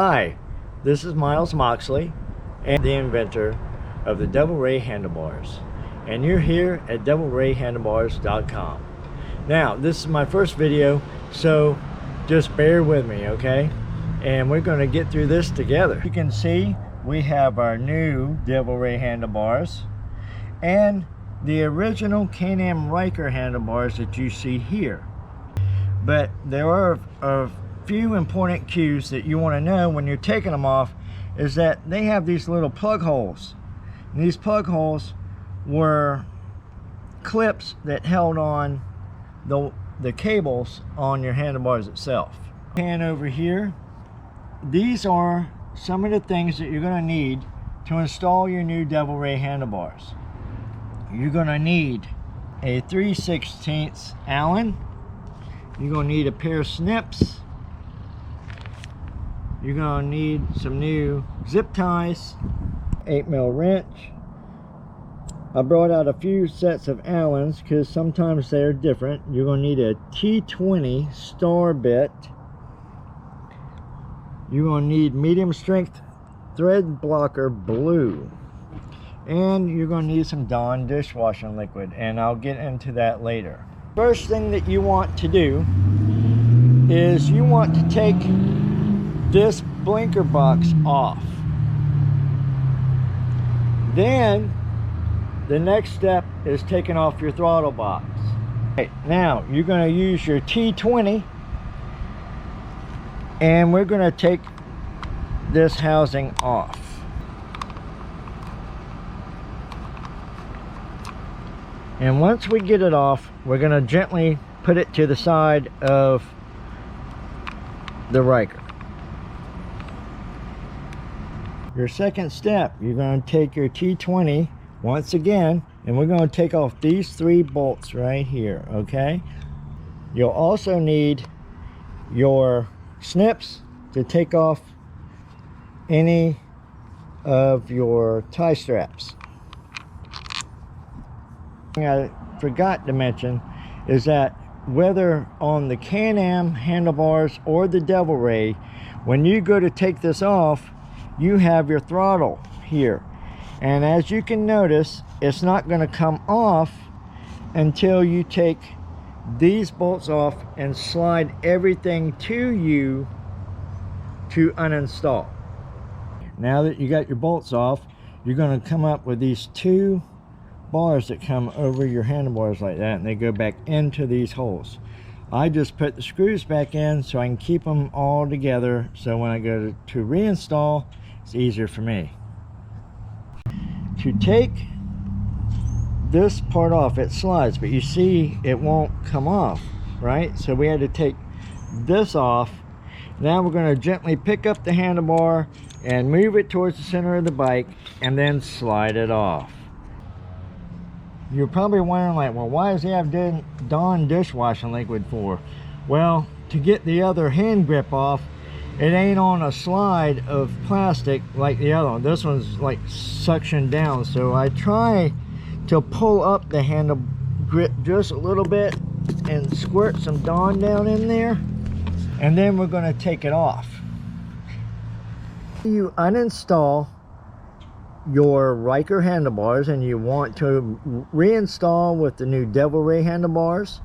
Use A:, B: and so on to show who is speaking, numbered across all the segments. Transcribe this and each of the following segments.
A: Hi, this is Miles Moxley, and the inventor of the Double Ray Handlebars, and you're here at DoubleRayHandlebars.com. Now, this is my first video, so just bear with me, okay? And we're going to get through this together. You can see we have our new Double Ray handlebars and the original Can-Am Riker handlebars that you see here. But there are a few important cues that you want to know when you're taking them off, is that they have these little plug holes. And these plug holes were clips that held on the cables on your handlebars itself. And over here, these are some of the things that you're going to need to install your new Double Ray handlebars. You're going to need a 3/16 Allen. You're going to need a pair of snips. You're going to need some new zip ties, 8mm wrench. I brought out a few sets of Allens because sometimes they're different. You're going to need a T20 star bit. You're going to need medium strength thread blocker blue. And you're going to need some Dawn dishwashing liquid, and I'll get into that later. First thing that you want to do is you want to take this blinker box off. Then the next step is taking off your throttle box. Okay, now you're going to use your T20, and we're going to take this housing off. And once we get it off, we're going to gently put it to the side of the Riker. Your second step, you're going to take your T20 once again, and we're going to take off these 3 bolts right here, okay? You'll also need your snips to take off any of your tie straps. I forgot to mention is that whether on the Can-Am handlebars or the Double Ray, when you go to take this off, you have your throttle here, and as you can notice, it's not going to come off until you take these bolts off and slide everything to you to uninstall. Now that you got your bolts off, you're going to come up with these 2 bars that come over your handlebars like that, and they go back into these holes. I just put the screws back in so I can keep them all together, so when I go to reinstall, it's easier for me. To take this part off, it slides, but you see it won't come off, right? So we had to take this off. Now we're going to gently pick up the handlebar and move it towards the center of the bike, and then slide it off. You're probably wondering, like, well, why does he have Dawn dishwashing liquid for? Well, to get the other hand grip off, it ain't on a slide of plastic like the other one. This one's like suction down, so I try to pull up the handle grip just a little bit and squirt some Dawn down in there, and then we're going to take it off. You uninstall your Riker handlebars and you want to reinstall with the new Double Ray handlebars.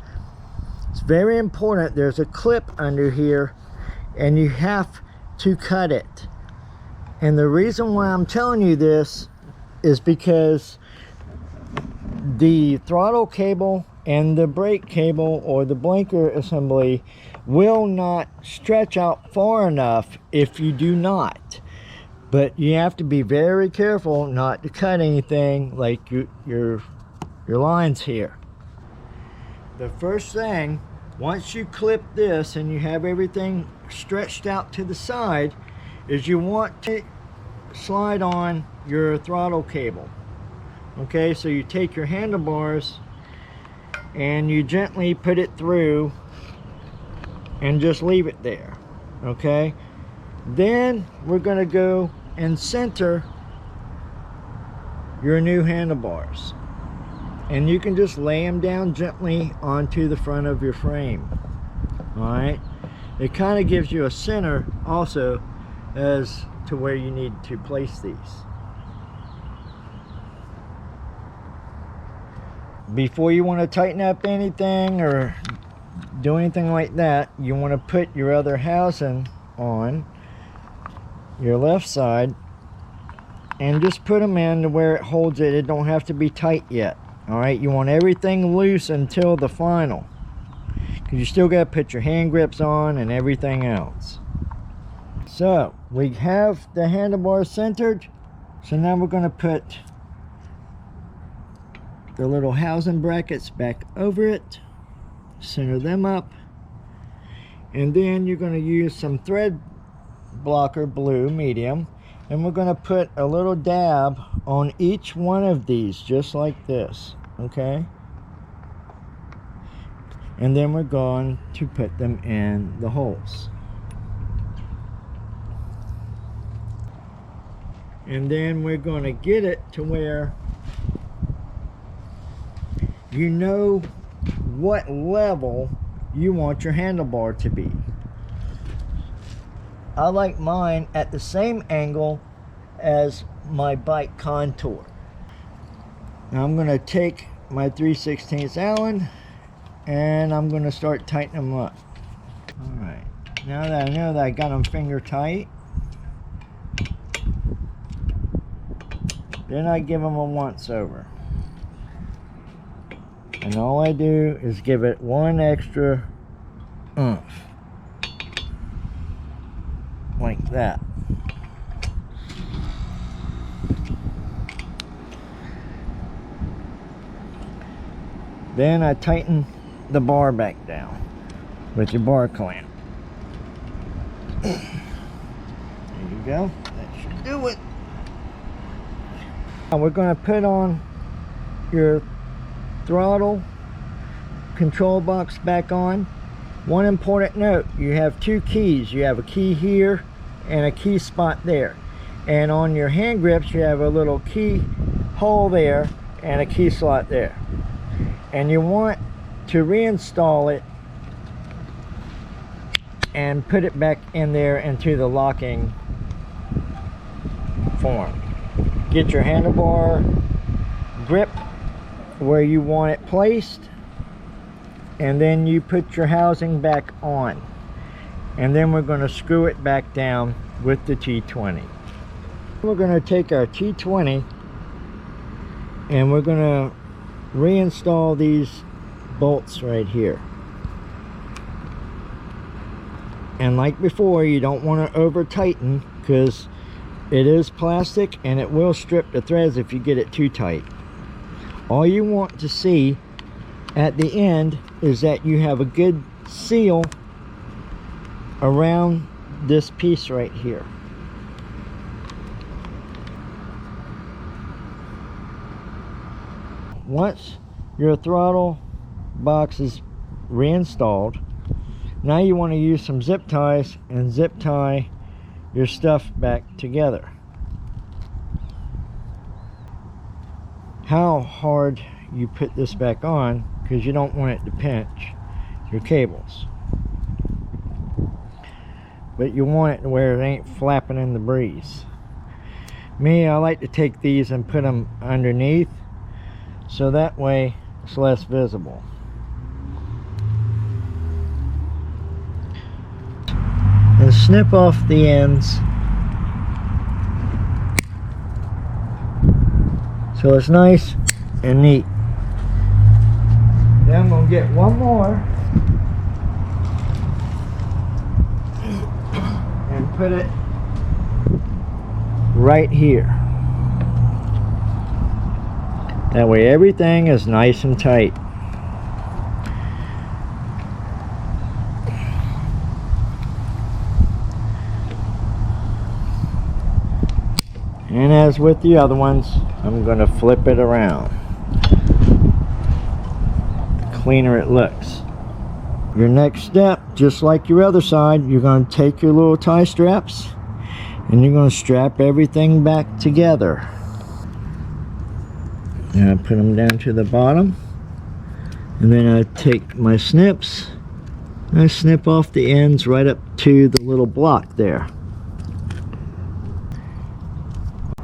A: It's very important. There's a clip under here and you have to cut it. And the reason why I'm telling you this is because the throttle cable and the brake cable or the blinker assembly will not stretch out far enough if you do not. But you have to be very careful not to cut anything like your lines here. The first thing, once you clip this and you have everything stretched out to the side, is you want to slide on your throttle cable. Okay, so you take your handlebars and you gently put it through and just leave it there. Okay, then we're going to go and center your new handlebars, and you can just lay them down gently onto the front of your frame. All right, it kind of gives you a center also as to where you need to place these. Before you want to tighten up anything or do anything like that, you want to put your other housing on your left side and just put them in to where it holds it. It don't have to be tight yet. All right, you want everything loose until the final, because you still got to put your hand grips on and everything else. So we have the handlebars centered, so now we're going to put the little housing brackets back over it, center them up, and then you're going to use some thread blocker blue medium, and we're going to put a little dab on each one of these, just like this, okay? And then we're going to put them in the holes. And then we're going to get it to where you know what level you want your handlebar to be. I like mine at the same angle as my bike contour. Now I'm going to take my 3/16 Allen and I'm going to start tightening them up. Alright, now that I know that I got them finger tight, then I give them a once over. And all I do is give it one extra oomph. Like that. Then I tighten the bar back down with your bar clamp. There you go. That should do it. Now we're going to put on your throttle control box back on. One important note, you have two keys. You have a key here and a key spot there, and on your hand grips you have a little key hole there and a key slot there, and you want to reinstall it and put it back in there into the locking form. Get your handlebar grip where you want it placed, and then you put your housing back on, and then we're going to screw it back down with the T20. We're going to take our T20 and we're going to reinstall these bolts right here. And like before, you don't want to over tighten, because it is plastic and it will strip the threads if you get it too tight. All you want to see at the end is that you have a good seal around this piece right here. Once your throttle box is reinstalled, now you want to use some zip ties and zip tie your stuff back together. How hard you put this back on, because you don't want it to pinch your cables, but you want it to where it ain't flapping in the breeze. Me, I like to take these and put them underneath, so that way it's less visible. And snip off the ends so it's nice and neat. Then I'm going to get one more and put it right here. That way everything is nice and tight. And as with the other ones, I'm going to flip it around. The cleaner it looks. Your next step, just like your other side, you're going to take your little tie straps and you're going to strap everything back together. And I put them down to the bottom, and then I take my snips and I snip off the ends right up to the little block there.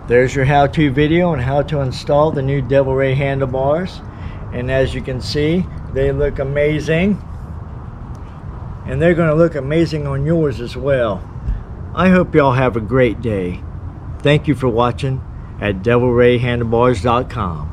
A: There's your how-to video on how to install the new Devil Ray handlebars. And as you can see, they look amazing. And they're going to look amazing on yours as well. I hope y'all have a great day. Thank you for watching at devilrayhandlebars.com.